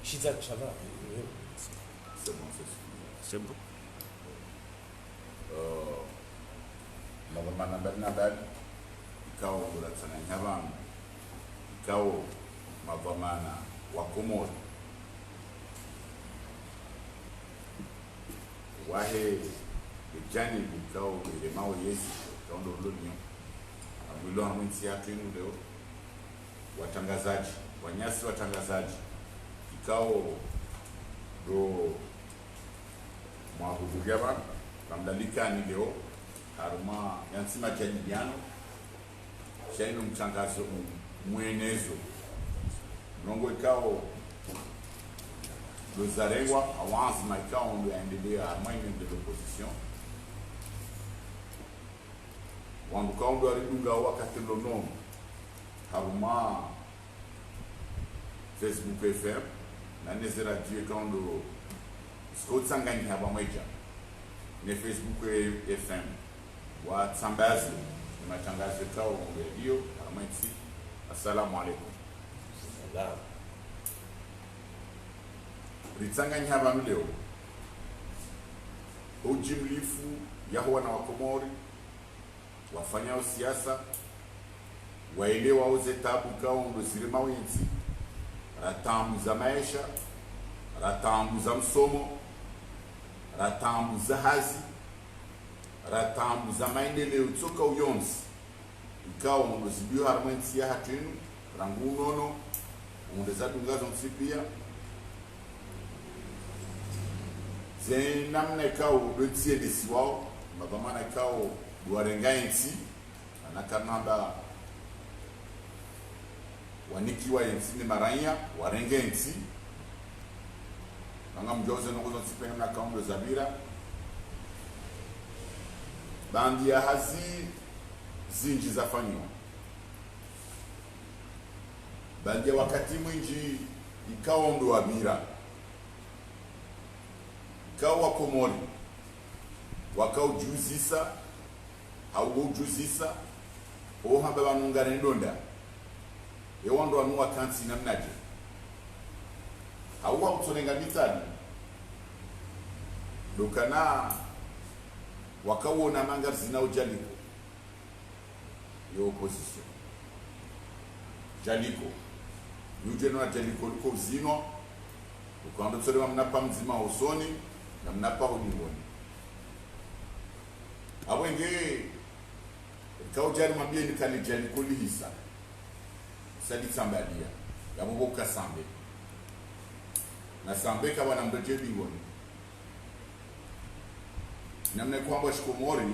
Shizak, ça va. C'est bon, c'est bon. Mavamana Bernabad, Ikao Ratsanayavan, Ikao Mavamana Wakomor. Wahe, Jani Bukao, the Mao Yes, Tondo Lunion, and we learn when Siakin Leo, Watangazaji, Wanyasi Watangazaji, Ikao do Mahugava, Ramdalika ni leo, Haruma, Yansima Janibiano, Shainu Mchangazo, Mwenezo, Nongo Ikao. Le Zarewa, avance Maïka, on doit enlever à moins de l'opposition. On doit réduire à Catalogne, Haruma, Facebook FM, l'année de radio quand le Scott Sangani a Bamaïja, ne Facebook FM, ou à Sambazi, le Machangas de Kao, on veut dire, à Maïti, assalamu alaikum. Salam. Ritsanganya haba leo ujimlifu yahuwa na wakomori wafanyao siasa waelewa uze tabu kao ndo zirima wenzi ratambuza maisha ratambuza msomo ratambuza hazi ratambuza maendeleo tsoka uyonsi ikao ndo zibiyo harmwensi ya hatwinu rangu unono undeza dungazo msipia c'est namna kao dotie de siwao mabamana kao duarenga inti anakanamba wanikiwa inti ni maranya warenga inti nanga mjoze nokozo tsipena na kaondo zabira bandi ya hazi zinji zafanywa bandi ya wakati mwinji ikaondo wabira Kao wakomori wakao juzisa au juzisa o hamba banungare ndonda ewando anu wakansi namnaje au utsolenga mitani dokana wakao na manga zina ujaliko yo opposition jaliko yuje no jaliko ko zino ukando tsole mnapa mzima usoni na mnapa ulingoni abwenge kao jari mambie ni kali jali kulihisa sadi sambadia yabo kasambe na sambe kawa na mdoje bingoni namne kwamba shikomori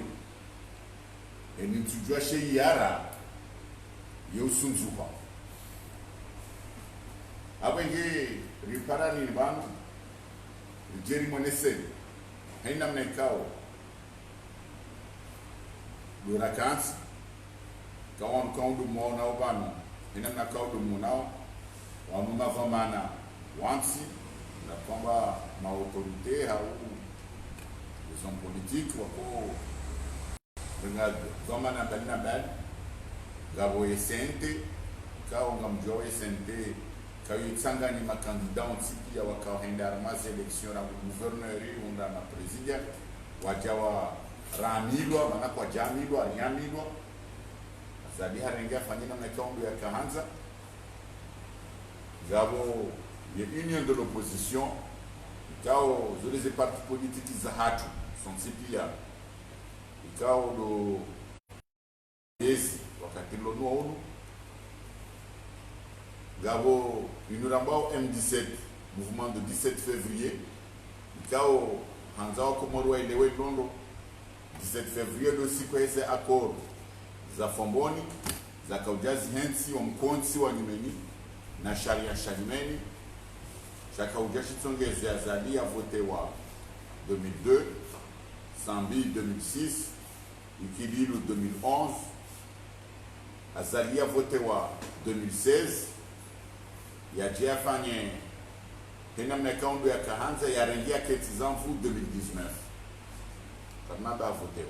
ni tujua sheyara yosunzuka abwenge ripara ni banu Jerry Moneseni, haina mnekao Durakansi, kawan kaundu mona obanu, haina mnekao du monao, wamuma vamana wansi, na kwamba maautorite hau les hommes politiques wako vamana balina bali, gabo esente, kao ngamjua esente, Kayitsanga ni makandida ontipi ya wakaenda armazi election ya gouverneur unda na president wajawa ramilwa maana kwa jamilwa nyamilwa zadi harenga fanyina na kaundu ya kahanza gabo ya union de l'opposition ikao zile partis politiques za hatu sontipi ya ikao do yesi wakati lono onu Gabo, Inurambao M17, mouvement de 17 février. Ikao, Hanzao Komorwa Ilewe Londo, 17 février, aussi quoi c'est accord. Za Fomboni, za Kaujazi Hensi, Omkonsi wa Nimeni, na Sharia Shanimeni. Chakaujashi Tsongezi Azali a voté wa 2002, Sambi 2006, Ikililu 2011, Azali a voté wa 2016. Ya jiafanye hena mekaundu ya kahanza ya rengia keti zanfu 2019 kama ba voté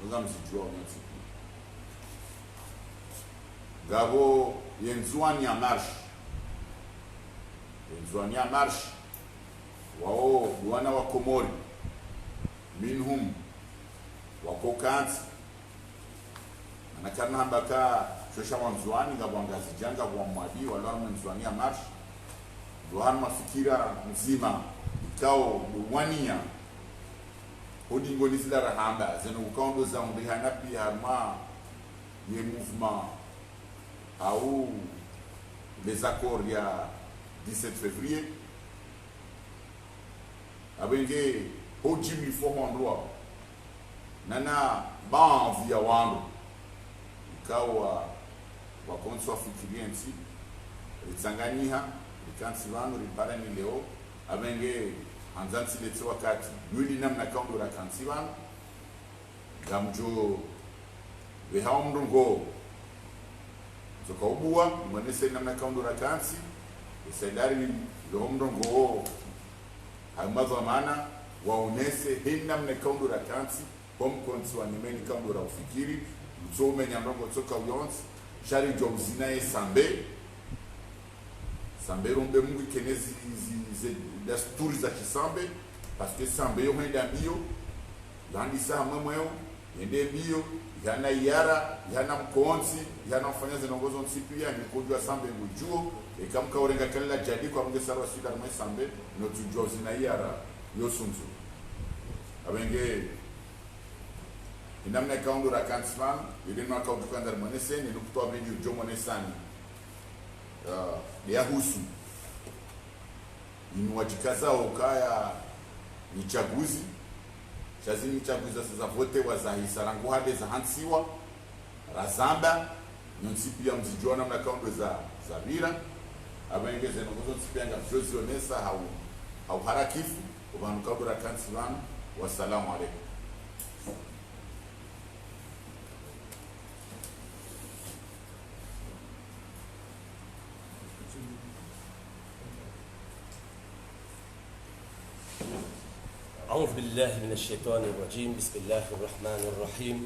nous msijua onti gabo yenzuani ya marche wenzwania marsh wao wana wa Komori minhum wako kanzi anakana mbaka shosha wanzwani ngabwangazi janga kwa mwadi wala wenzwania marsh dohan mafikira mzima ikao wania hodi ngoni zila rahamba zeno ukaundo za ndihana pia ma ye mouvement au les accords il y a 17 février abenge hojimi fohondwa nana banvi ya wandu ikawa wakonswa fikiria nsi litsanganiha likansi vanu riparani leo abenge anzansi letse wakati yuli namna kaundo la kansi vanu gamjo behao mdungo zokaubua mwanese namna kaundo la kansi isedari lo mdungo hamazo maana waonese hina mne kaundo la kansi pom konsi wanimeni kaundo la ufikiri mzome nyandongo tsoka uyonsi shari jomzina e sambe rombe mungu kenezi das tours za kisambe parce que sambe yo mwenda mbio yandi saa mwemweo yende mbio yana yara yana mkonzi yana mfanya zinongozo nsipia ni kujua sambe ngujuo ikamka orenga kala jadi kwa mungu sarwa sida mwe sambe no tujua zina yara yo sunzu abenge inamna kaundo la kansman ile no kaundo kanda mwanese ni nukutoa video jomo nesani ya husu inuwajikaza ukaya ni chaguzi shazini chaguzi za vote wa za hisarangu hade za hansiwa razamba nsipi ya mzijona na kaundo za vira abengeze ngozo nsipanga jozionesa au harakifu ubanu kaundo la kansman wassalamu alaykum. أعوذ بالله من الشيطان الرجيم بسم الله الرحمن الرحيم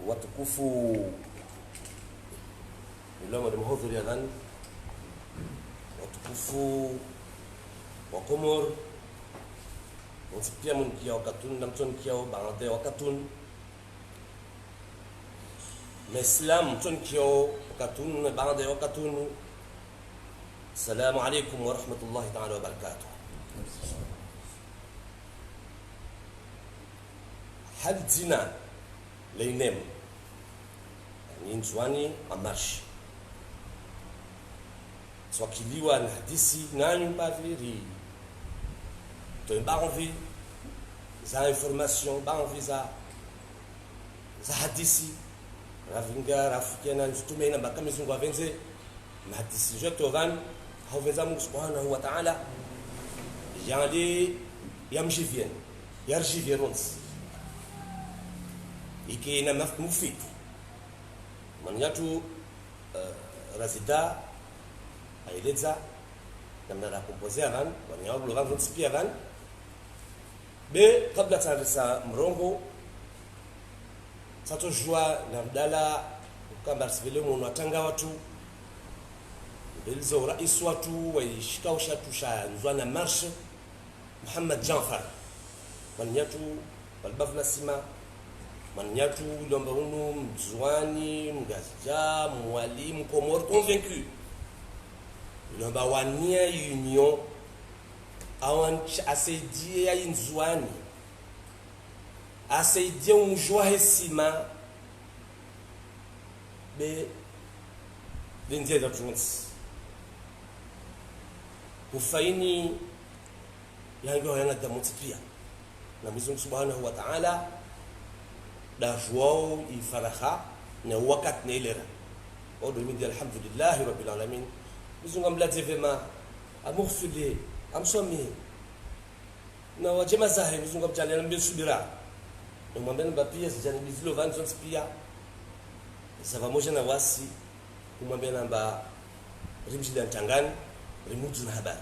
وتكفوا لما المهذر يغن وتكفوا وقمر ونسبيا من كيا وكتون نمتون كيا وبعضي وكتون الإسلام تون كيا وكتون بعضي وكتون السلام عليكم ورحمة الله تعالى وبركاته. حدنا لينم يعني نزواني أمرش سوكيليوا نحديسي نانيو بافيري تو باغوفي za information baغوفي za hadisi ravinga rafikiana ntumena mpaka mizungu avenze mahadisi joto van hauveza Mungu subhanahu wa ta'ala yandi yamjivien yarjivirons ikina mufid maniatu razida aileza namna la composer van wanyao lo van spia van be kabla tarisa mrongo sato jua na mdala kamba sivile mwanatanga watu belizo rais watu waishika ushatusha nzwana marche Muhammad Janfar maniatu balbavna sima maniatu lomba unu mzwani mgazija mwalimu Komoro convaincu lomba wania union awan asaidia inzwani asaidia unjwa hesima be lendia da tunsi kufaini yango yana da mutipia na Mwenyezi Subhanahu wa Ta'ala da jwao ifaraha na wakati nelera odo midi alhamdulillah rabbil alamin Mwenyezi mlate vema amughfili amsomi na wajema zahe Mwenyezi mjalia mbi subira umwambia mbapia zijani bizilo vanzo pia sava moja na wasi kumwambia namba rimjida ntangani rimutu na habari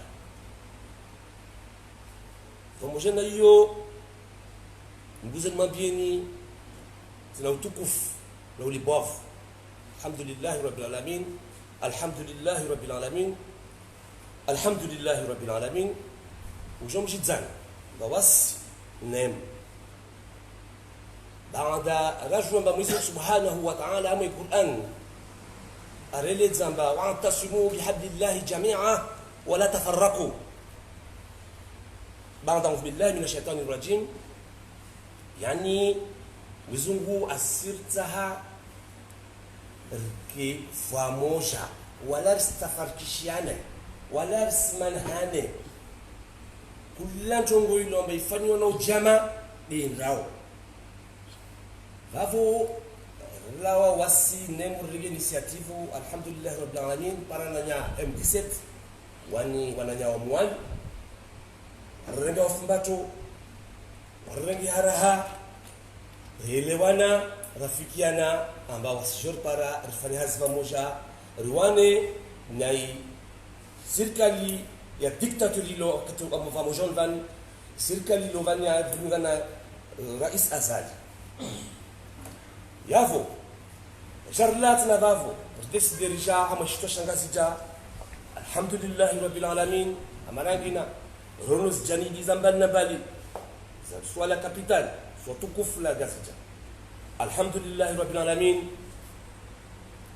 pamoja na hiyo nguzo mwambieni zina utukufu na ulibavu alhamdulillah rabbil alamin alhamdulillahi rabbil alamin, alhamdulillahi rabbil alamin, ujomjidzana bawasi nem baada rajwa Mwenyezi Subhanahu wa Ta'ala amwe Qur'an areleza mba wa'tasimu bihablillahi jami'a wa la tafarraqu. Baada a'udhu billahi minash shaitani rajim, yani mzungu asirtaha rike famoja wala stafarkishiane wala smanhane kula njongo ilo ambayo ifanywa na ujama binrao vavo lawa wasi nemu rege initiative alhamdulillah rabbil alamin parananya M17 wani wananya wa mwali renga wafumbato rengi haraha elewana rafikiana ambao wasijor para rifanya hazifa moja riwane nai serikali ya dictature ilo katika mfamo John Van serikali ilo vanya dungana rais Azali yavo jarlat na vavo desidérija amashito shangazija alhamdulillah rabbil alamin amarangina ronos janidi zambanna bali za swala capital sotukufu la gazija alhamdulillah rabbil alamin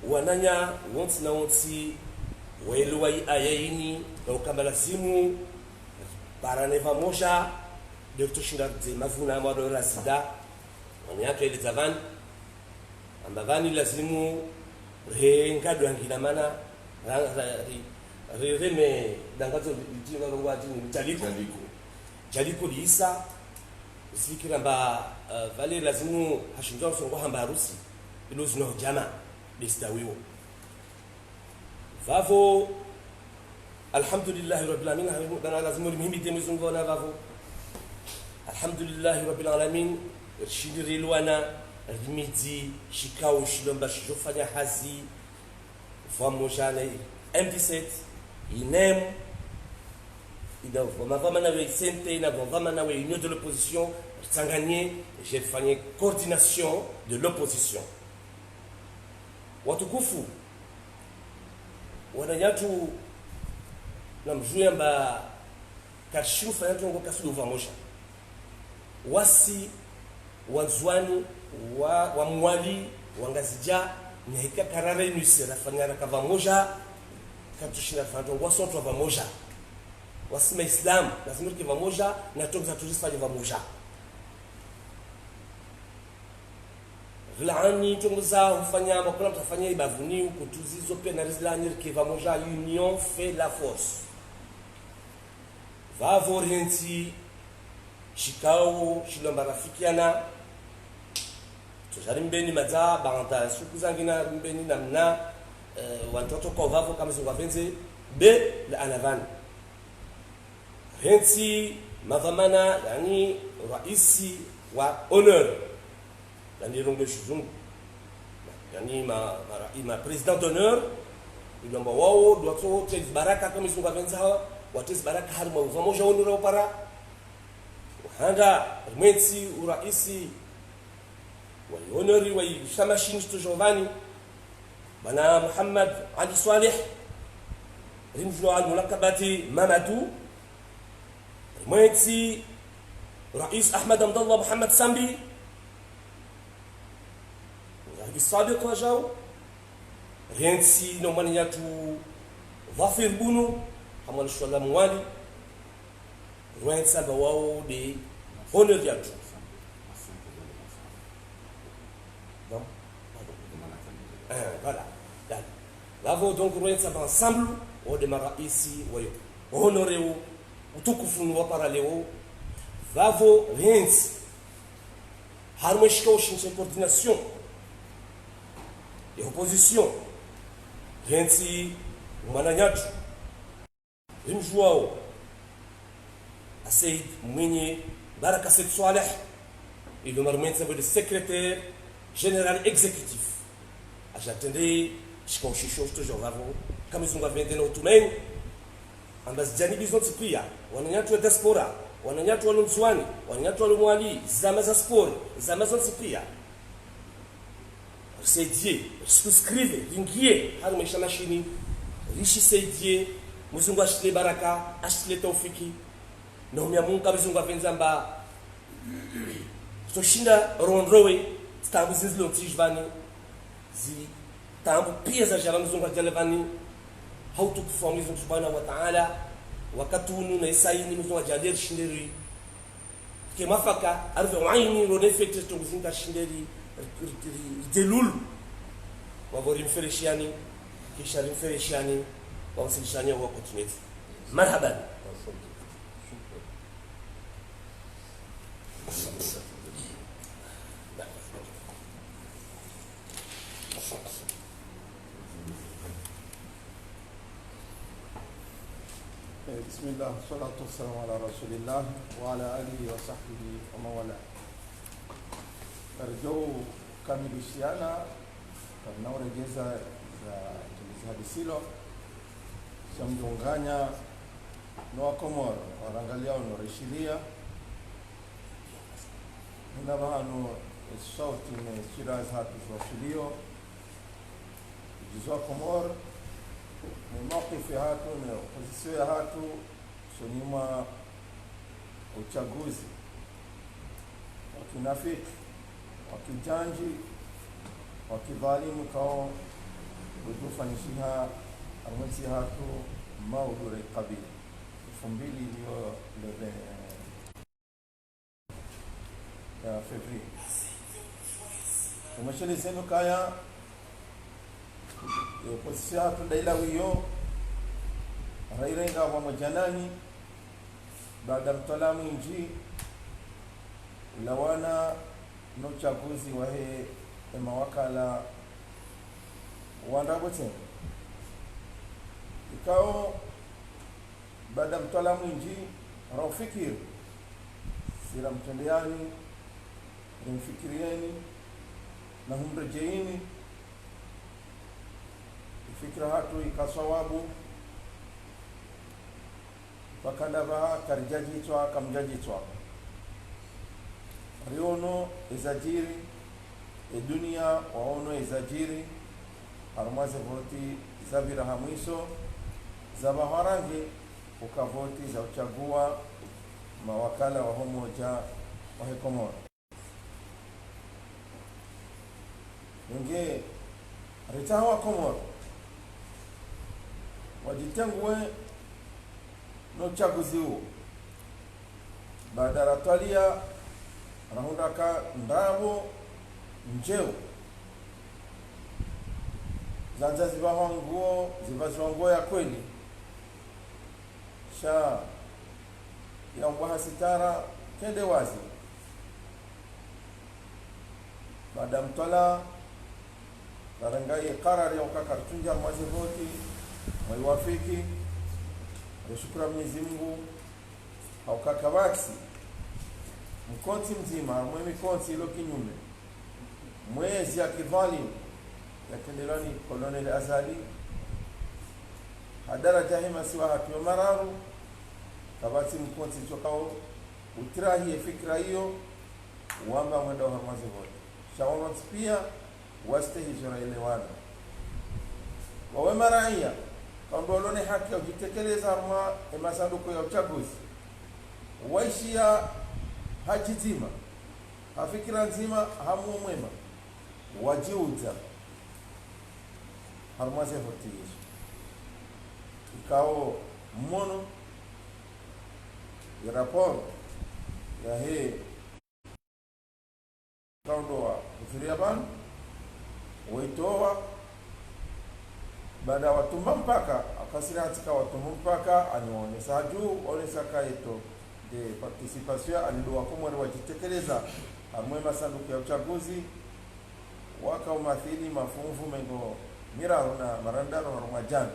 wananya wonsi na wonsi welwai ayaini au kama lazimu paraneva moja Dr. Shindarze mavuna mwado razida wanyake ile zavan ambavani lazimu ngado angina mana reme dangazolijinga longwa jini jaliko liisa zikira mba vale lazimu hashinjao songo hamba harusi ilo zino jama listawiwo vavo alhamdulillah rabbil alamin dana lazimu limhimide mizungo na vavo alhamdulillah rabbil alamin shidiri lwana limidi shikao shilomba shofanya hazi vamojana M17 inem ida vama na sente na vama na union de l'opposition tsanganye j'ai fait coordination de l'opposition watukufu wananyatu na mjuya mba kashimu fanyatu ngo kasudu vamosha wasi wanzwani wa mwali wangazija ni hika karare nusera fanyana kava moja katushina fanto wasonto va moja wasima islam lazima kiva moja na toka turista va moja vilani tunguza ufanya bakula mtafanya ibavuni ukutuzizo penalizani kiva moja union fait la force va vorenti shikao shilomba rafikiana tujari mbeni maza bangata suku zangina mbeni namna wantoto kwa vavo kama zunga venze be la anavan henti mavamana yani raisi wa honneur yani rongo shuzungu yani ma président d'honneur ilomba wao doto tez baraka kama zunga venze hawa watez baraka harma vamoja honora para hanga mwenzi uraisi والهنري ويشمشين جوفاني بنا محمد علي صالح رمزوا على الملقبات مامادو رميتي رئيس احمد عبد الله محمد سامبي وهذه السابق وجاو رينسي نومانياتو ظافر بونو حمل شولا موالي رينسا بواو دي هونرياتو voilà. Là, vous donc ensemble, on démarre ici, voyons. Honorez-vous, tout que vous nous parlez-vous, va vous rien. Harmonie, c'est coordination et opposition. Rien si, mananyat, une joie, assez mouillé, baraka sexuelle, et le marmite, c'est le secrétaire général exécutif. J'attendais, je conchichon, je te jure, comme ils ont vendu nos tourments, en bas de Janibizon Tipia, on a eu diaspora, on a eu le Mzwani, on a eu le Mwali, Zamaza Sport, Zamazon Tipia. risaidie, risubscribe, ringie hari maisha mashini, rishisaidie, Mwenyezi ashile baraka, ashile taufiki. Na umya Mungu kabizungu avenza mba toshinda ronrowe tambu zinzilo ntijvani zi tambu pia za jara Mwenyezi ajalevani hautukufu wa Mwenyezi Subhanahu wa Ta'ala wakati unu na isaini Mwenyezi ajalir shinderi kemafaka arve waini ronefekte tunguzinga shinderi delulu wavori mfereshiani kisha mfereshiani wawasilishania wa continuity. Marhaban. بسم الله والصلاة والسلام على رسول الله وعلى آله وصحبه ومن والاه. Tarjou kamilishiana tunaorejeza za tulizihadisilo samjunganya no Komoro warangalia no reshilia na bahano sauti ne shiraz hatu washirio jizwa Komoro ni mawkifi hatu ni opozisio ya hatu sonima uchaguzi wakinafiki wakijanji wakidhalimu kao kutufanishiha amwezi hatu maudure kabili 2000 iliyo lebe ya Februari umeshele zenu kaya opozisio hatu daila wiyo rairenga wa majanani baada mtalamu inji ulawana no uchaguzi wa he mawakala wandabote ikao baada mtalamu inji raufikiri sira mtendeani mfikirieni na humrejeini fikra hatu ikasawabu pakanda ba karjaji twa kamjaji twa riono ezajiri dunia waono ezajiri harmaze voti zabira hamwiso za baharangi ukavoti za uchagua mawakala wa homoja wa Komoro nge ritawa Komoro wajitengue no uchaguzi huo baada ya twalia rahundaka ndabo njeo zanza zivahanguo ya kweli sha ya mbaha sitara kende wazi baada mtala narangai qarari ya ukakartunja mazivoti waiwafiki shukura Mwenyezi Mungu haukakabati mkonti mzima mwe mikonti ilo kinyume mwezi ya kidhalim yakendelani kolonel azali hadara jahima siwa hatu mararu kabati mkonti chokao utirahi fikra hiyo wamba mwenda wa harmazi wote shawama pia waste hijra elewana wawe maraia kandolone haki ya kujitekeleza harma masanduku ya uchaguzi waishia haji nzima hafikira nzima hamu mwema wajiuza harmaze hotiyesu ikao mmono ya raporo ya he kaundoa kufiria banu waitoa baada watumba mpaka akasira hatika watumba mpaka anione saju ole sakaito de participation alidoa Komoro wajitekeleza amwema sanduku ya uchaguzi waka umathili mafunvu mengo miraro na marandano na rumajani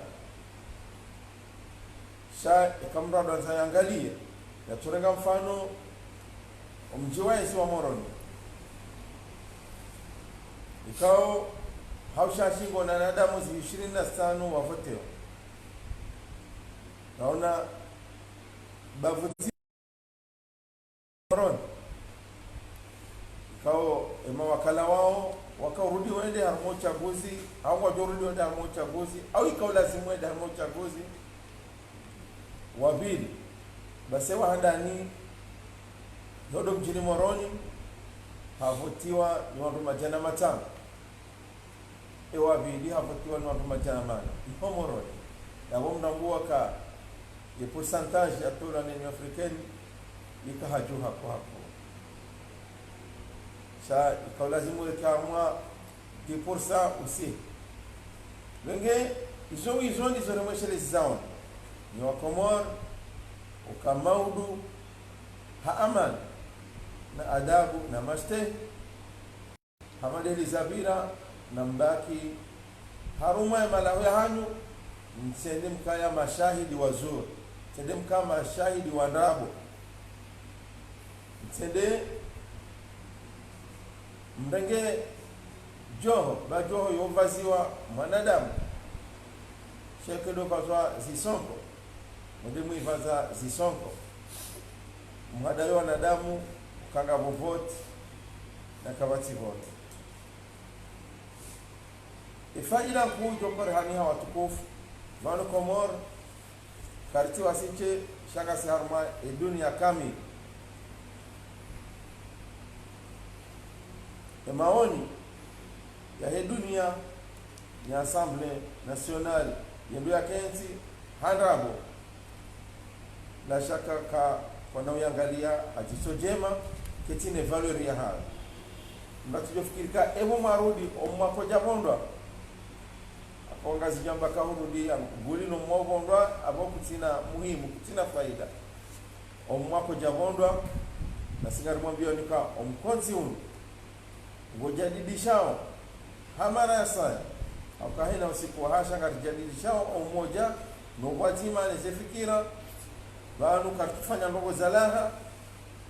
sha ikamrado nzayangalie ya turenga mfano umjiwa isi wa Moroni ikao hausha shingo na nadamu 25 wavoteo naona bavuti Moroni ikao mawakala wao wakarudi wende harimo uchaguzi au wajorudi wende harimo uchaguzi au ikaulazimu wende harimo uchaguzi wabili basi wahandani yodo mjini Moroni havotiwa ni watu majana matano wabili havotiwa ni watu majana mana ipo Moroni yabo mnangua ka ye pourcentage ya tola ni africaine ikahaju hapo sa ikaulazimu ikamwa 10% usi wenge izo ndizo remweshele zao ni wakomor ukamaudu haaman na adabu na maste hamadeli zabira na mbaki haruma ya malawi hanyu msende mkaya mashahidi wazuri msende mkaya mashahidi wandabu msende mrenge joho bajoho yovaziwa mwanadamu shekedo kazwa zisonko mwende mwivaza zisonko mhadayo wanadamu ukanga vovoti na kabati voti ifajila kujo korhani hawa tukufu vanu komor karti wasiche shaka siharma dunia kami maoni ya he dunia ni Assemblée Nationale yendu ya kenzi handrabo la shaka ka wanaoangalia ajisojema ketine valeur ya haya mbatujofikirika ebu marudi omwako jabondwa akongazi jamba kahurudi guli no mwobondwa abo kutina muhimu kutina faida omwako jabondwa na singari mwambio nika omkonzi unu ngojadidishao hamara ya saya akahina usiku wa hasha ngarijadidishao umoja nobwatima nezefikira banu kakifanya ndogo zalaha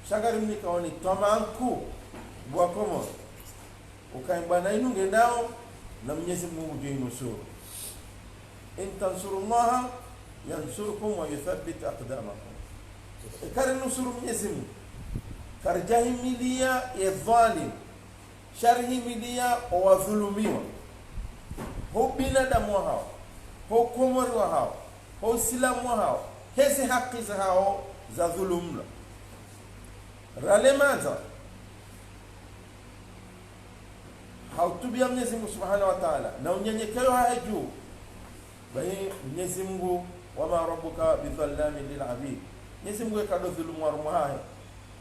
shagari mnikaoni tamanku bwakomo ukaimbana inunge nao na Mwenyezi Mungu jinusuru in tansurullaha yansurukum wa yuthabbit aqdamakum kare nusuru Mwenyezi Mungu karjahimilia ya dhalim sharhimilia wa dhulumiwa ho binadamu hao ho komori wa hao ho silamu hao hezi haki za hao za dhulumla ralemaza hautubia Mwenyezi Mungu Subhanahu wa Ta'ala na unyenyekeyo haju bahi Mwenyezi Mungu wama rabbuka bidhallamin lil abid Mwenyezi Mungu kado dhulumu warumaya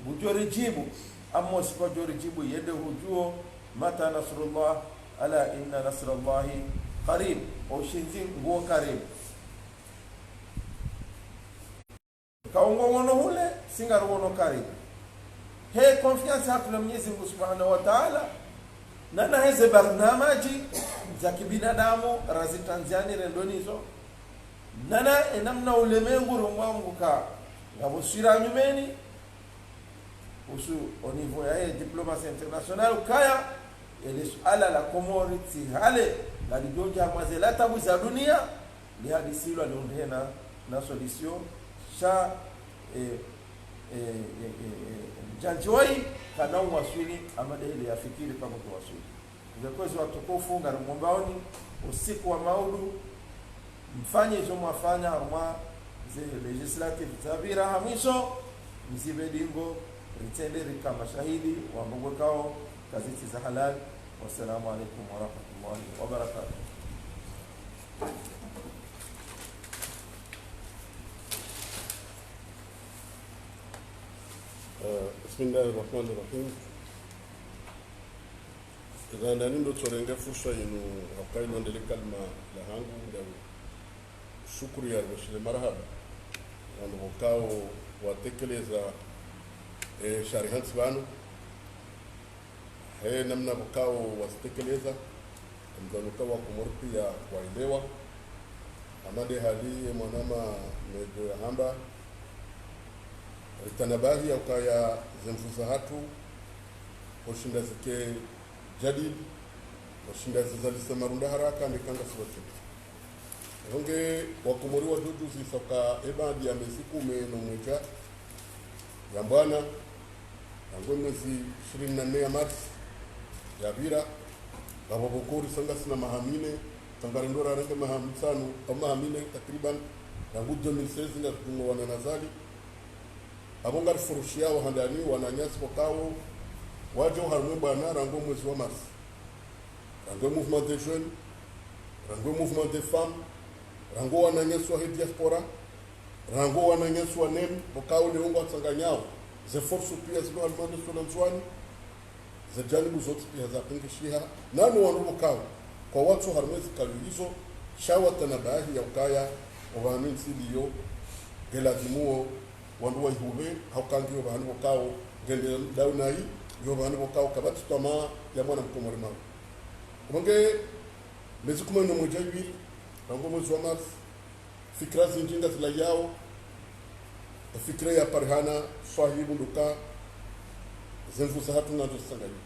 bujori jibu amma siko jori jibu yende hujuo mata nasrullah ala inna nasrallahi qarib o shinzi nguo karibu kaungo wono hule singaru wono karibu he confiance hatu na Mwenyezi Mungu Subhanahu wa Ta'ala na heze barnamaji za kibinadamu razi Tanzania rendonizo nana enamna ulemengu rumwangu ka ngabusira nyumeni usu au niveau ya diplomatie internationale kaya ele suala la Komori tihale la lijonja mazela tabu za dunia ni hadisilo aliondena na solution sha janjoi kana waswili amade ile yafikiri kama kuwaswili viongozi watukufu ngarumombaoni usiku wa maudu mfanye hizo mwafanya harma ze legislative zabira hamisho mzibedingo ritende kama shahidi wa Mungu kao kaziti za halal. Wassalamu alaikum wa rahmatullahi wa barakatuh. Bismillahirrahmanirrahim. Zanda nindo tsorenge fursa yinu hakailo ndele kalma la hangu nda shukuru ya Rasul marhaba wanu kao watekeleza sharihan sibanu he namna kao wastekeleza mzanuka wa kumurti ya waelewa amade hali mwanama mejo ya hamba tanabahi ya ukaya zemfuza hatu oshinda zike jadid oshinda zizalisa marunda haraka mikanga sote honge wakumuri wa dudu zisoka ebadi ya mesiku no mweja ya mbwana yango mwezi 24 ya Mars ya bira ababokori sanga sina mahamine tangarendora renge mahamisanu au mahamine takriban rangu 2016 nga tungo wana nazali abonga furushia wa handani wananyasi pokawo wajo harmwe bana rango mwezi wa mars rango mouvement des jeunes rango mouvement des femmes rango wananyasi wa diaspora rango wananyasi wa nem pokawo leongo atsanganyao ze force pia ziko almande solanzwani za janibu zote pia za pengishia nani wanubukawo kwa watu harmwezi kaluhizo shawa tanabahi ya ukaya wabani nsiliyo geladimuo wanduwa ihube haukangi wabani bokao gende daunai yobani bokao kabati tama ya mwana mkomori mawe kumange mezi kumeno mojaibi rango mwezi wa mars fikra zinjinga zila yao fikra ya parihana swahibu nduka zenfusa hatu nga dosanganyi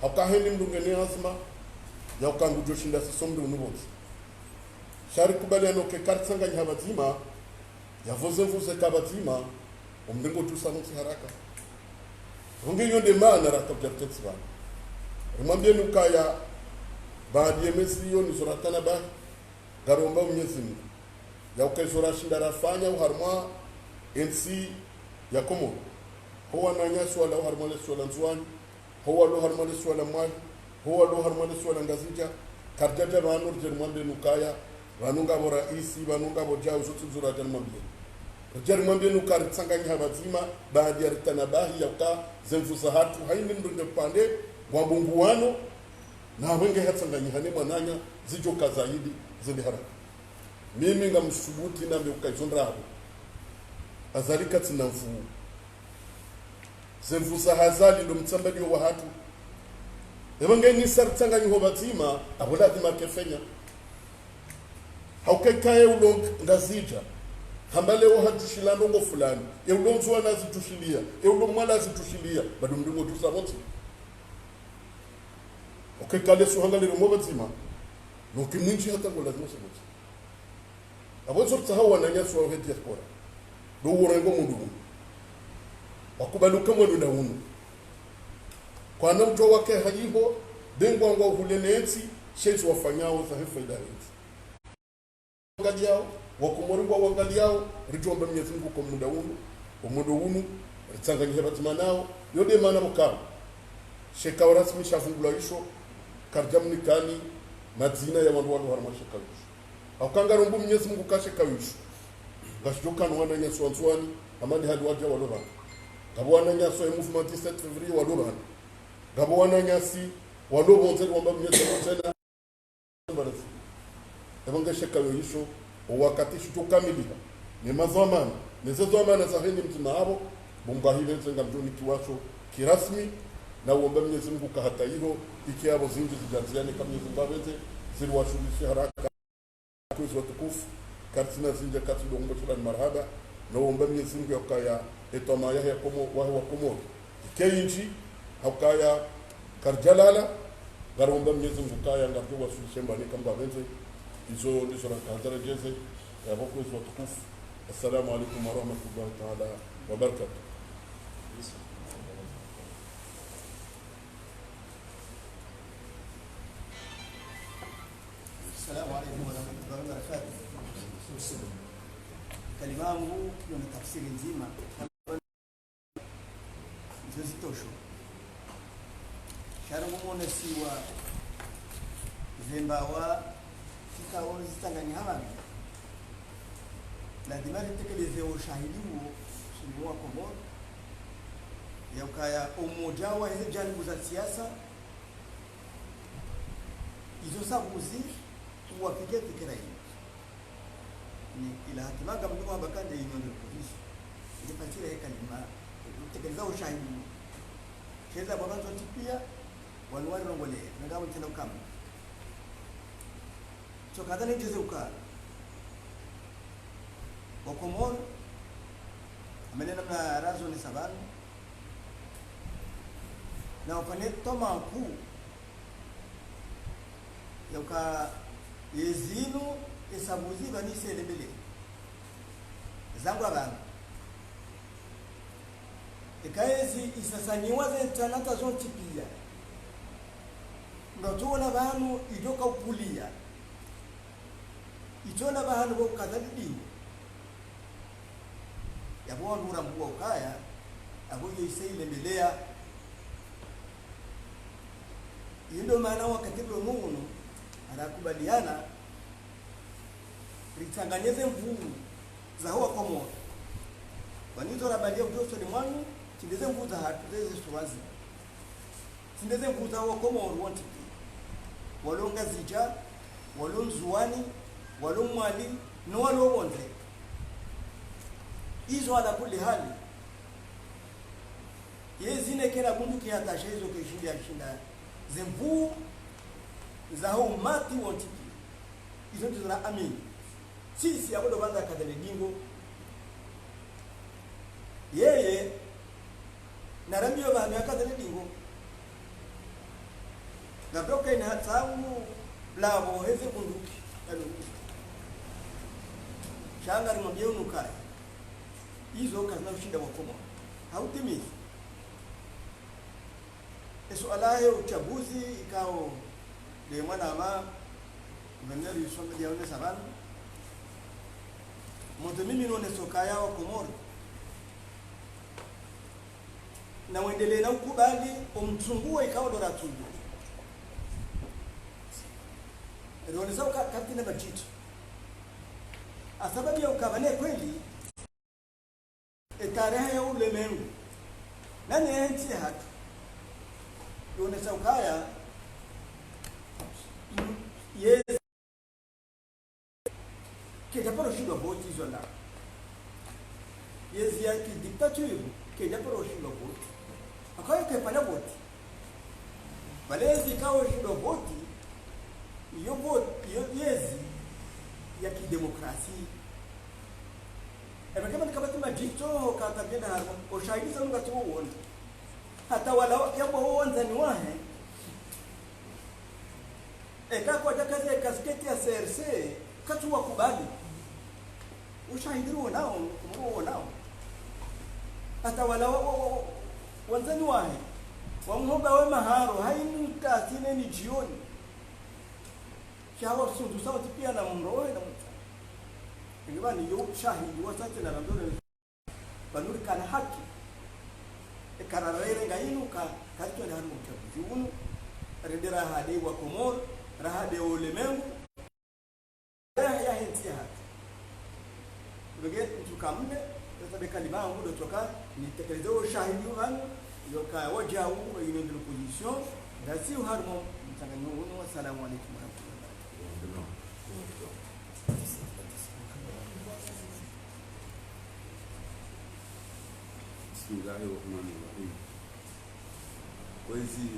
haukaheni mdungene azma ya ukangu joshinda sisomde unubonzi shari kubaliano ke kartsanganyi habatima ya vozenfusa kabatima omdengo tusanutsi haraka honge yonde mana raka bjartetsi bana rimwambie nukaya baadhi yemesi yo nizoratana ba garomba Mwenyezi Mungu ya ukazora shinda rafanya uharma ensi ya komo huwa nanya swala uharma le swala nzwani huwa lo harma le swala mali huwa lo harma le swala ngazija karjaja banur jermande nukaya vanunga bo raisi vanunga bo jao zote zura jermande jermande nukari tsanganya habazima baadhi ya ritanabahi ya uka zenfusa hatu haini ndunde pande wabunguano na wenge hatsanganya hane mwananya zijoka zaidi zili haraka mimi ngamsubuti na mbeukazondraho azalika tsinamfu zenfusa hazali ndo mtsambadi wa hatu ebenge ni sartsanganya hobatima abulati makefenya haukekaye ulo ngazija hambale wo hatushilando ngo fulani eulo nzwana zitushilia eulo mwala zitushilia bado mdungo tusaboti okekale suhangale romobatima no kimunchi hata ngo lazima saboti abozo tsahawa na nyaso wa diaspora do worengo mundu wakubaluka mwe na unu kwa na mto wake hajibo bengo ngo hulenetsi shezo wafanyao za faida yetu ngaliao wakumorwa wangaliao ritomba Mwenyezi Mungu kwa muda unu ritsanganyira batima nao yode mana bukao sheka rasmi shafungula isho karjamni kani madzina ya wandu wanu harma sheka isho akanga rombo Mwenyezi Mungu kasheka isho gashoka no wana nyaso answani amani hadi waje waloba gabo wana nyaso ya movement 7 février waloba gabo wana nyasi waloba onze wamba Mwenyezi Mungu tena barasi ebanga sheka isho wakati tukamilika ni mazamana nezozamana za heni mtima abo bungahile tsenga mjoni kiwacho kirasmi na uombe Mwenyezi Mungu kahata hilo ikiabo zinji zijaziane kama Mwenyezi Mungu ziliwashulisha haraka kwa tukufu katina zinja kati dongo shura marhaba na uombe Mwenyezi Mungu yakaya etoma ya komo wa komo keinji hakaya karjalala garomba Mwenyezi Mungu kaya ngapwa wasulisha mbani kamba benze izo ndizo rakazara jeze ya boko izo tukufu. Assalamu alaikum wa rahmatullahi ta'ala wa barakatuh. Assalamu alaikum wa rahmatullahi wa barakatuh. Kalima yangu yana tafsiri nzima zitosho. Sharangu mone siwa zembawa kikao zitanganya habari lazima litekeleze ushahidi huo shimua Komoro ya ukaya umoja wa hizo janibu za siasa hizo sabuzi uwapige fikira hii ni ila hatimaga mtu wa bakande hiyo ndio polisi ile patira ya kalima kutekeleza ushahidi cheza bwana zote pia wanwari rongole ngamo tena kama so kadhani jeze ukara wa Komoro amenena na razo ni sabani na upane toma kuu ya uka yezino esabuzi bani selebele zangu abantu ekaezi isasanyiwa ze tanata zonti pia ndotola bantu idoka ukulia itona bantu bo kadalidi yabo wanura mbuwa ukaya abo yeseile mbelea yindo maana wakati Mungu anakubaliana ritanganyeze mvuu za huwa Komoro wanizo rabalia udoso ni mwanu tindeze mvuu za hatu zeze suwazi tindeze mvuu za huwa Komoro wantiki walonga zija walonzuani walomwali no walowonze izo ala kuli hali yezine kera bundu kihatasha hizo kishindi ya shinda zembu za huu mati wontiki izo ndizo na amini sisi abodo banza kadele dingo yeye narambio bahano ya kadele dingo na doka ina hatamu blabo heze bunduki shangari mwambie unukai hizo kazina ushinda wakomo hautimizi suala ya uchaguzi ikao de mwana ama mwenyewe yusome diaone sabana mwanzo mimi nione soka yao Komoro na uendelee na ukubali umtungue ikao ndo ratungu ndio soka kaptina bajitu asababu ya ukabane kweli tarehe ya ulemengu nani enti hatu yonesa ukaya yes kejaporo shindo voti zola yes ya ki dictature kejaporo shindo voti akaya kepana voti balezi kawo shindo voti iyo voti iyo yes ya ki demokrasi kama nikabati majito katabenda harmo ushahidi sana ngatu uone hata wala yabo huanza ni wahe kwa kazi ya kasketi ya CRC katu wakubali ushahidi unao hata wala wanzani wahe wamhoba wa maharo haini tasine ni jioni shawa sundu sawa pia na mroe na ngibani yo shahidi wasate na ndone banuri kana haki kararere ngainuka katyo na harmo chabuzi rendera hade wa Komoro rahade ulemengu ya henti haki bege tukamne tabe kalima ngo dotoka ni tekelezo shahidi wangu yoka wajau ine de position dasi harmo mtanganyo wa salamu alaykum wa rahmatullahi. Bismillahirrahmanirrahim. Kwezi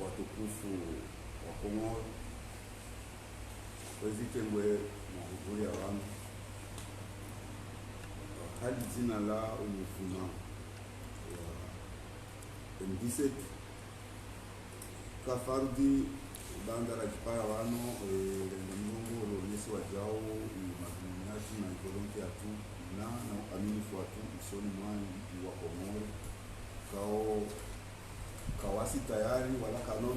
watukufu wa Komoro, kwezi kengwe mahudhuria wanu hadi jina la umufuna wa M17 kafardi bandara kipaya wano mungu ulionyesi wajao maduminati na volonte atu na uaminifu watu usoni mwani wa Komoro kawasi tayari wala kanao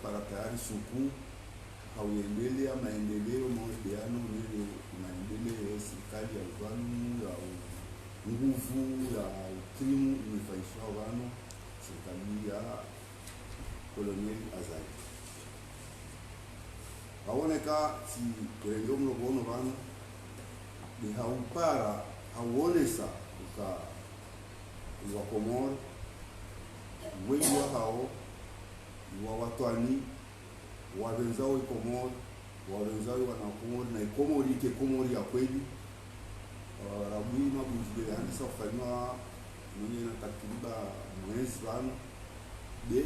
para tayari suku hauendelea maendeleo maodeano nile maendeleo ya serikali ya Uganda ya nguvu ya ukrimu imefaishwa wano serikali ya Colonel Azali haoneka si kurengo mlobono wano ni haupara hauonesa uka wa Komoro wengi wa hao wa watwani wawenzao Komoro wawenzao wana Komoro na Komoro ike Komoro ya kweli rabu mabujile yani safanywa mwenye na takriba mwezi bana de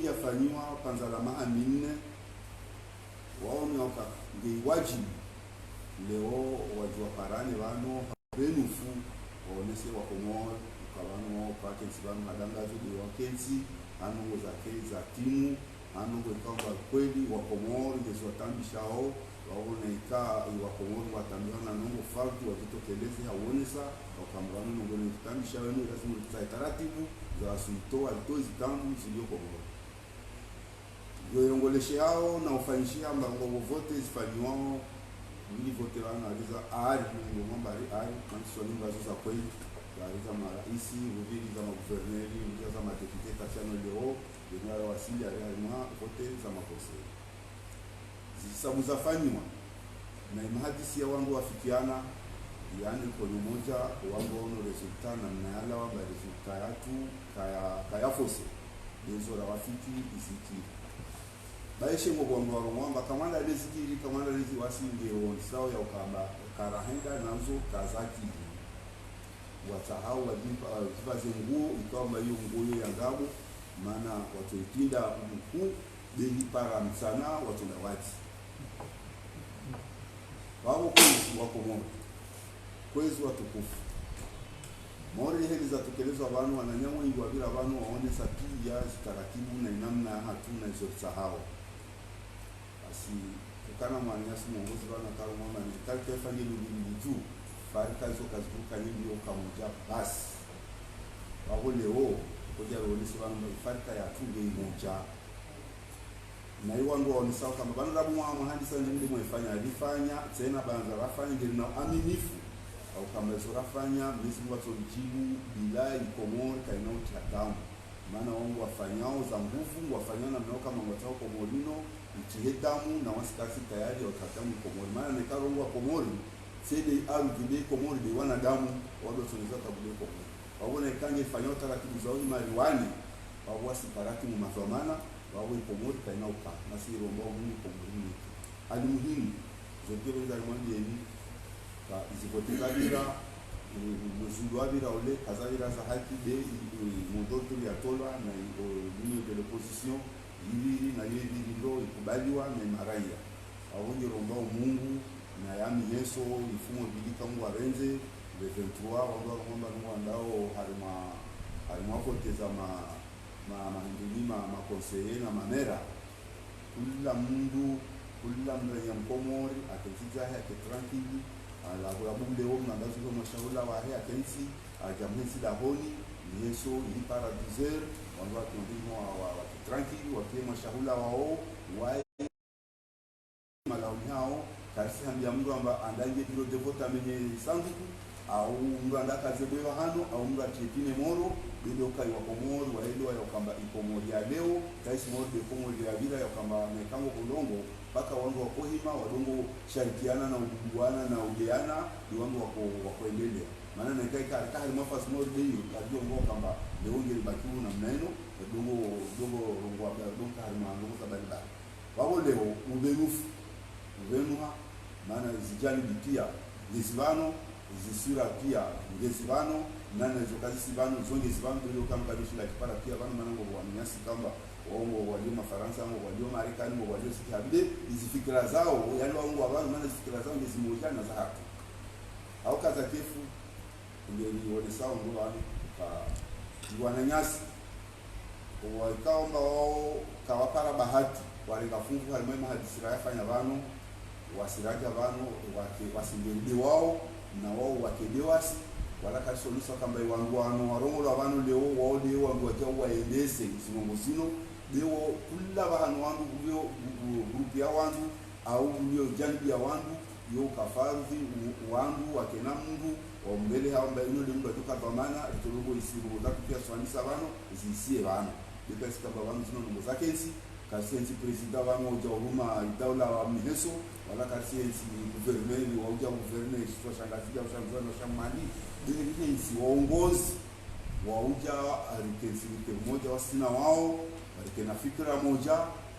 yafanywa panzalama amine wao ni waka wajibu leo wajua parani wano benufu waonese wa Komoro ukabano pakensi bano madangazo de wakensi anongo za kezi za timu anongo ikamba kweli wa Komoro ngezo watambishao waone ika wa Komoro watambia na nongo fardu wajitokeleze haonesa wakamrano nongo nitambisha wenu lazima tutae taratibu za sulto alitozi tangu zilio Komoro yoyongoleshe hao na ufanyishia mbango vote zifanyiwao ili vote wana aliza ari mungu mwamba ari kanso nyumba za kweli za maraisi rubiri za maguverneri za madepute kachano leo yenara wasili alima vote za makose zisabu zafanywa na imahadisi ya wangu wafikiana yani kwa umoja wangu ono resulta na mnayala wamba resulta yatu kaya fose yezo la wafiki isiki baishe ngo kwa mwamba kamanda lezikiri kamanda lezi wasinge on sawa ya ukamba karahenda nazo kazaki watahau wajipa kibaze nguo ikawa hiyo nguo ya ngabo maana watu itinda mkuu beli para msana watu na wati wao wako moja kwezi watukufu mori hili za tekelezwa abantu wananyamwa ingi wabila abantu waone sapia zitaratibu na inamna hatuna hizo sahau asi kukana mwanyasi mwongozi bana karo mama ni kalkefa ni lubitu farika hizo kazuka nyingi okamuja basi wao leo koja rolisi bana farika ya tunge moja na hiyo ndio wanisao kama bana rabu mwa mhandisi ndio mwefanya alifanya tena banza rafanya ndio na aminifu au kama zorafanya mimi watu jibu bila ikomori kaina utatamu maana wangu wafanyao za nguvu wafanyao na mnao kama watao komorino ichihetamu na wasikasi tayari watatamu komori maana ni karo wa komori sede au vile komori de wanadamu wado tunaweza kabule komori waone kanje fanyao taratibu zao ni mariwani wao wasikarati mu mazamana wao komori kaina uka na si rombo mungu komori alimuhimu zote za mwandi yeni ka izipotikabira muzulwabira ole kazabira za haki de mondoto ya tola na ligne de l'opposition ibiri na yedi ndo ikubaliwa na maraia awonye romba Mungu na yami Yesu ifumo bilika Mungu arenze le 23 wando kwamba Mungu andao harima koteza ma conseiller na manera kula mundu ya mkomori akitiza yake tranquille ala kwa bunde wao na ndazo kwa mashauri wa haya kensi ajamhisi da honi Yesu ni para 10h watu ndio wa tranquille wakie mashauri wao wa malaoni hao kasi ambia mtu amba andaje bilo devota menye sanduku au mtu andaka zebwe hano au mtu atipine moro bilo kai wa komoro wa ile ya kamba ikomori ya leo kaisi moro de komori ya bila ya kamba mekango kulongo baka wangu wa kohima wadongo sharikiana na ubuana na ujeana ni wangu wa kuendelea maana nikaika kali mafasi moro hiyo kajua ngo kamba leo ngeli bakiu na mneno dongo rongwa donka harima ngo kabanda wao leo ubenuha maana zijani bitia zisivano zisura pia ngezivano nana hizo kazi sivano zonge zivano ndio kama kabishi la kipara pia bana manango wa nyasi kamba wao walio mafaransa wao walio marekani wao walio sikabide hizi fikra zao yani wao abantu maana fikra zao ni zimoja na za haki au kaza kefu ndio ni wale sawa ndio wale wananyasi wakaomba wao kawapara bahati wale kafungu halimema hadisira yafanya bano wasiraja bano wasingirudi wao na wao wakidewasi wala kasolusa kamba iwangwano warongo abantu leo wao leo wangu wajao waendese isinongo sino leo kula bahano wangu kubyo grupu ya wangu au ndio jambi ya wangu yo kafaruzi wangu wakena mungu wa mbele hao mba ino limba toka bamana itorogo isibu za kupia swanisa bano zisie bano because kamba wangu zino ngo zakensi kasiensi president wangu uja huruma idaula wa miheso wala kasiensi guverneri wa uja guverneri sio shangazia ushanzano shamani ile nsi waongozi wa uja alikensi mmoja wasina wao walikena fikra moja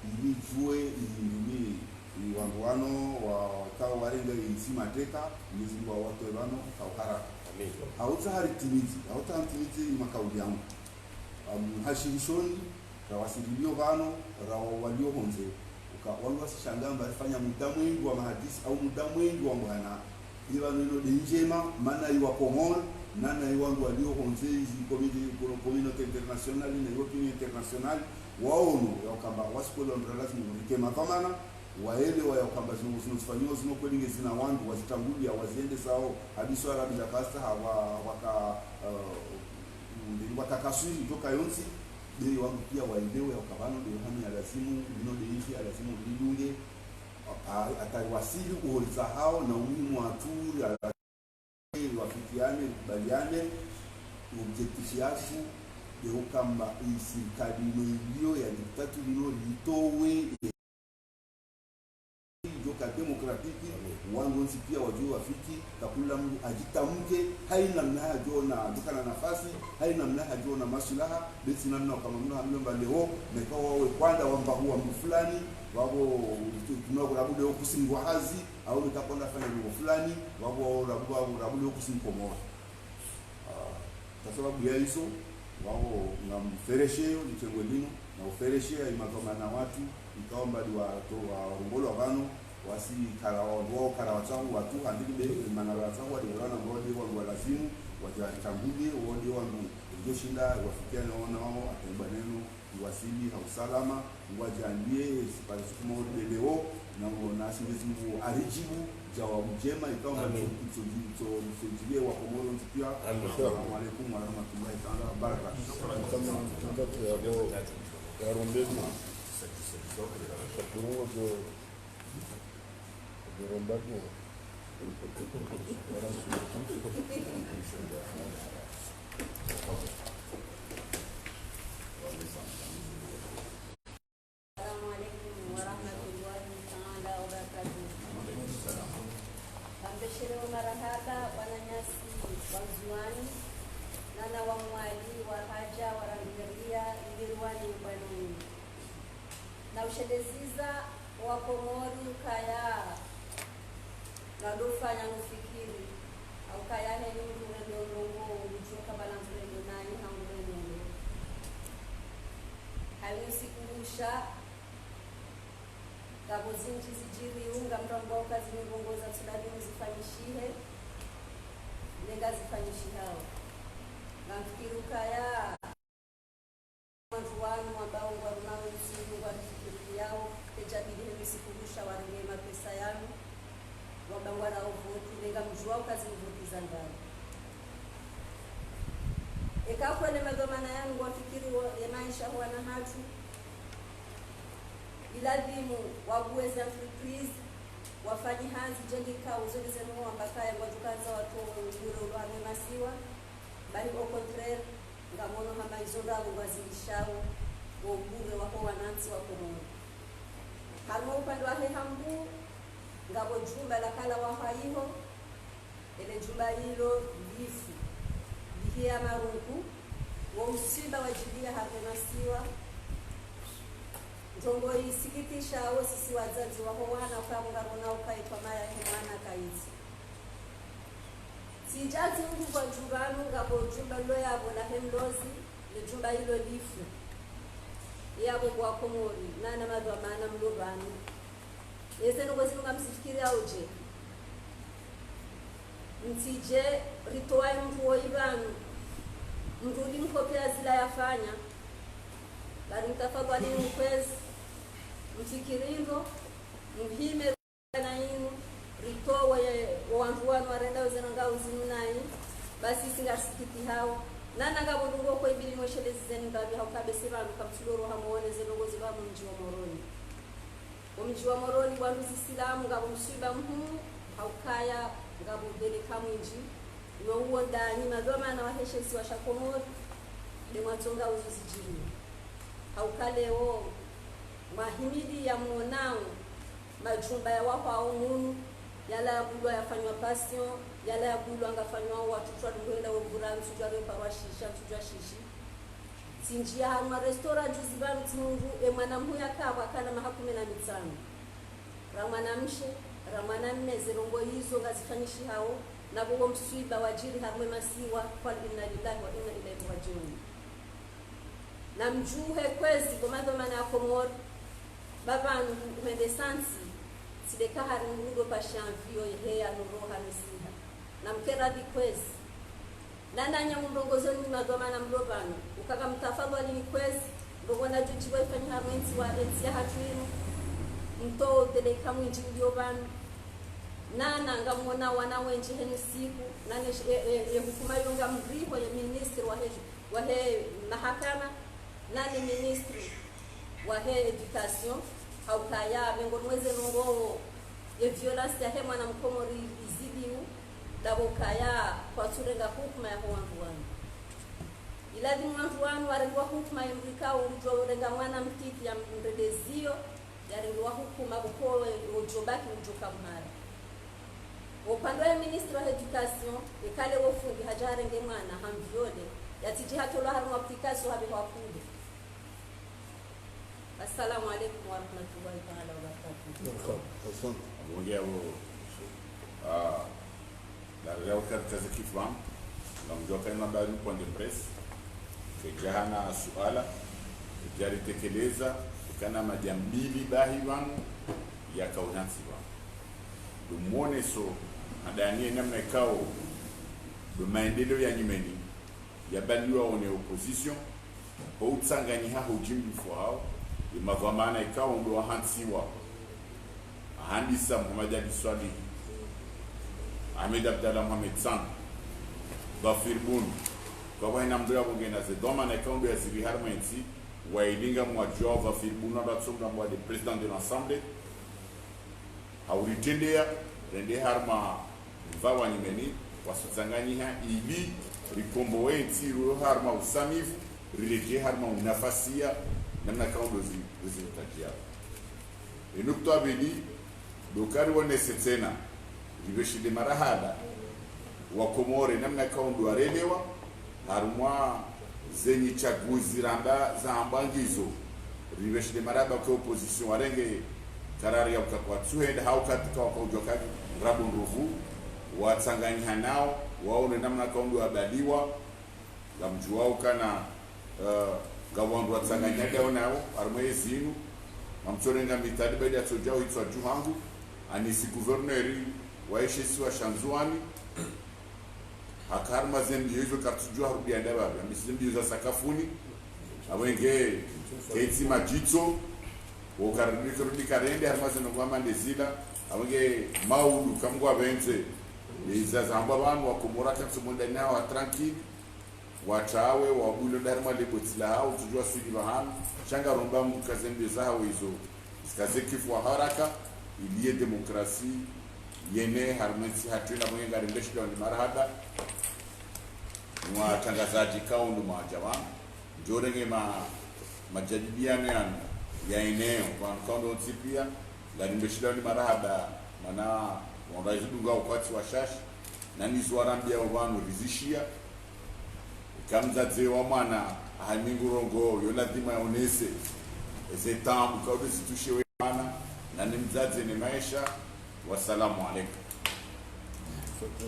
ili jue ili wanguano wa kao warenga insi mateka mizi wa watu wano kao haraka hauta haritimizi hauta haritimizi makauli yangu hashirishoni rawasilio bano rawa walio honze wanu wasishangamba alifanya muda mwingi wa mahadisi au muda mwingi wa mwana iwa nilo njema maana iwa Komoro nana iwa ndu walio honze hizi community international na European international waono ya kamba wasikolo lazima urikema kamana waelewa ya kwamba zinofanywa zino kweli zina wandu wazitangulia waziende sawa hadiso arabi la kasta hawa waka ndeni watakaswiri toka yonsi bei wangu pia wailewe wakabano de hami ya lazimu bino de hivi ya lazimu lidunge atawasili uholza hao na umuhimu wa turi wafikiane kubaliane objectif yafu de ukamba isirikali ino ya diktatu lino litowe joka demokratiki wangonzi pia wajue wafiki takula ajitamke haina mnaha jona dukana nafasi haina mnaha jona maslaha besi namna kama mna mlomba leo mekao wawe kwanza wamba huwa mfulani wabo tunao rabude okusingwa hazi au nitakwenda fanya mambo fulani wabo rabude okusingwa moja kwa sababu ya hizo wao ngamferesheo litengwe lino na ufereshea imagoma na watu ikaomba wa rongolo wano wasi karawa changu watu andike manara changu waliona ngode wa lazimu wajatambulie wode wangu ndio shinda wafikia naona wao atembaneno iwasili na usalama wajiambie sipale sukuma leo na singezi arijibu jawabu njema ikawa msojie wa Komoro pia. Assalamu alaykum wa rahmatullahi ta'ala wa barakatuh. Kama mtangazo ya Rombedi Sakurugo de Rombago marahaba wananyasi wazuani nana wa mwali wa haja warangiria ngirwani bwanuni na ushedeziza wa Komori kaya na dofanya nufikiri au kaya heni mtume ndongo ulichoka balanzure ndonani hangure ndongo hawisikumusha ngabo zinji zijiri unga mrambao kazi niongoza Sudani mzifanyishihe lenga zifanyishi hao na mfikiru kaya watu wanu ambao warunawe msimu wa fikiri yao kejabidi hemisikurusha warenge mapesa yanu wabangwana ovoti lenga mjuao kazi mvoti za ndani ekakwene madomana yangu wafikiri ya maisha huwa na hatu iladimu wabuweza entreprise wafanyi hazi jengi kao zogeze mwa mbakaya wajukaza watu ngure ulwane masiwa bali au contraire ngamono hama izondago wazilishao wobure wako wanansi wako moyo halmo upande wa hambu ngabo jumba la kala wa haiho ele jumba hilo lifu bihia marungu wa usiba wajilia hape masiwa Jongo isikitisha awo sisi wazazi waho wana ukamungarona ukaitwa maya hemwana kaizi. Sijazi ungu kwa jumbanu ngabo jumba lo yabo na hemlozi le jumba hilo lifu. Yabo kwa Komori nana madwa maana mlobanu. Yese nuko sinuka msifikiri auje. Mtije ritoa mtu oibanu. Mrudi mkopea zila yafanya. Bali mtafadhali mkwezi mfikirindo mhime na inu ritowe wanduano arenda uzenanga uzinunai basi singasikiti hao nana ngabudungo ko ibili mweshele zeni ngabi hao kabesira kamsudoro hamuone zelongo ziba mji wa Moroni mji wa Moroni bwandu Islamu ngabo msiba mhu haukaya ngabo dele kamwinji no uo ndani madoma na waheshe si washakomori de mwatonga uzisijini haukaleo mahimidi ya muonao majumba ya wako au munu yala ya bulwa yafanywa passion yala ya bulwa angafanywa watoto waduenda wengurani sujare parwashisha sujwa shishi sinjia hama restaurant zibanu tinungu mwana mhuya kawa kana mahakume na mitano ramana mshe ramana mmeze rongo hizo ngazifanyishi hao na bugo mswiba wajiri hamwe masiwa kwa inna lillahi wa inna ilaihi rajiun na mjuhe kwezi komadhomana ya Komori babanu umendesansi sideka hari ngudo pashanvio heya nuroha nisiha na mkerabi kwezi nanda nyamundongozo ni madhomana mlobanu ukaka mtafadhali ni kwezi ndongona juchiwa ifanya hamwenzi wa enzi ya hatuinu mto deleka mwinji uliobanu nana ngamona wana wenji henu siku nane hukuma yonga mriho ya ministri wa heju wahe mahakama nani ministri wahe education haukaya miongoni mweze nongo ye violence ya hema na mkomori izidiu dabo kaya kwa turenga hukuma ya wandu wanu iladi mwandu wanu warengwa hukuma imrika ujorenga mwana mtiti ya mredezio yarengwa hukuma bukowe ujobaki ujoka mara upande wa ministre wa education ekale wofundi hajarenge mwana hamviole yatiji hatolo haruma application habe kwa kude. Assalamu alaikum wa rahmatullahi ta'ala wa barakatuh. Ongea la leo katika kifam na mjoka ina bali point de presse kejana suala jari tekeleza kana majambili bahiwan ya kaunansi wa dumone so adanie namna kao do maendeleo ya nyimeni ya baliwa one opposition kwa utsanganyi ha hujimbi fwao imavamana ikao ndo hansiwa ahandisa Muhammad Ali Swali Ahmed Abdallah Mohamed San Bafir kwa wana mdoya bungena ze doma na ikao ndo ya ziri harma insi wa ilinga mwajua Bafir na batsonga mwa de president de l'Assemblée auritendea rende harma vawa nyimeni wasuzanganyiha ili rikomboe ntiru harma usamivu rileke harma unafasia namna kaundo zitajia enukto abedi dokari wone setena libeshide marahada wa Komore namna kaundo arelewa harma zenyi chaguzi randa za ambangizo libeshide maraba kwa opposition warenge karari ya ukakwatsuhenda haukatika wakaujokaji rabu ndovu watsanganya nao waone namna kaundo abadiwa la mjuwao kana gawandu watsanganya dao nao armoye zinu mamchorenga mitadi baada ya sojao itwa juhangu anisi gouverneur waishe siwa shanzuani akarma zembi hizo kartujua rudi andaba amizimbi za sakafuni awenge keitsi majitso wokarudi karende harmaze no kwama ndezila awenge maudu kamgwa benze iza zamba bantu wakomora kanso monde nao tranquille wachawe wabulo darma lebotila hao tujua sidi bahana changa romba mukazembe zao hizo zikazekifu wa haraka iliye demokrasi yene harmensi hatuna mwenga rembeshida ni marahaba mwa tangazaji kaundu mwa jamaa njorenge majadiliano ya eneo kwa kaundu nsipia la rembeshida ni marahaba mana wanazidunga ukwati wa shashi na nizwarambia wanu rizishia kamzaze wa mwana hamingurongo yo lazima yaonese ezetambu kaudo zitushewe mana na nimzaze ni maisha. Wassalamu alaikum.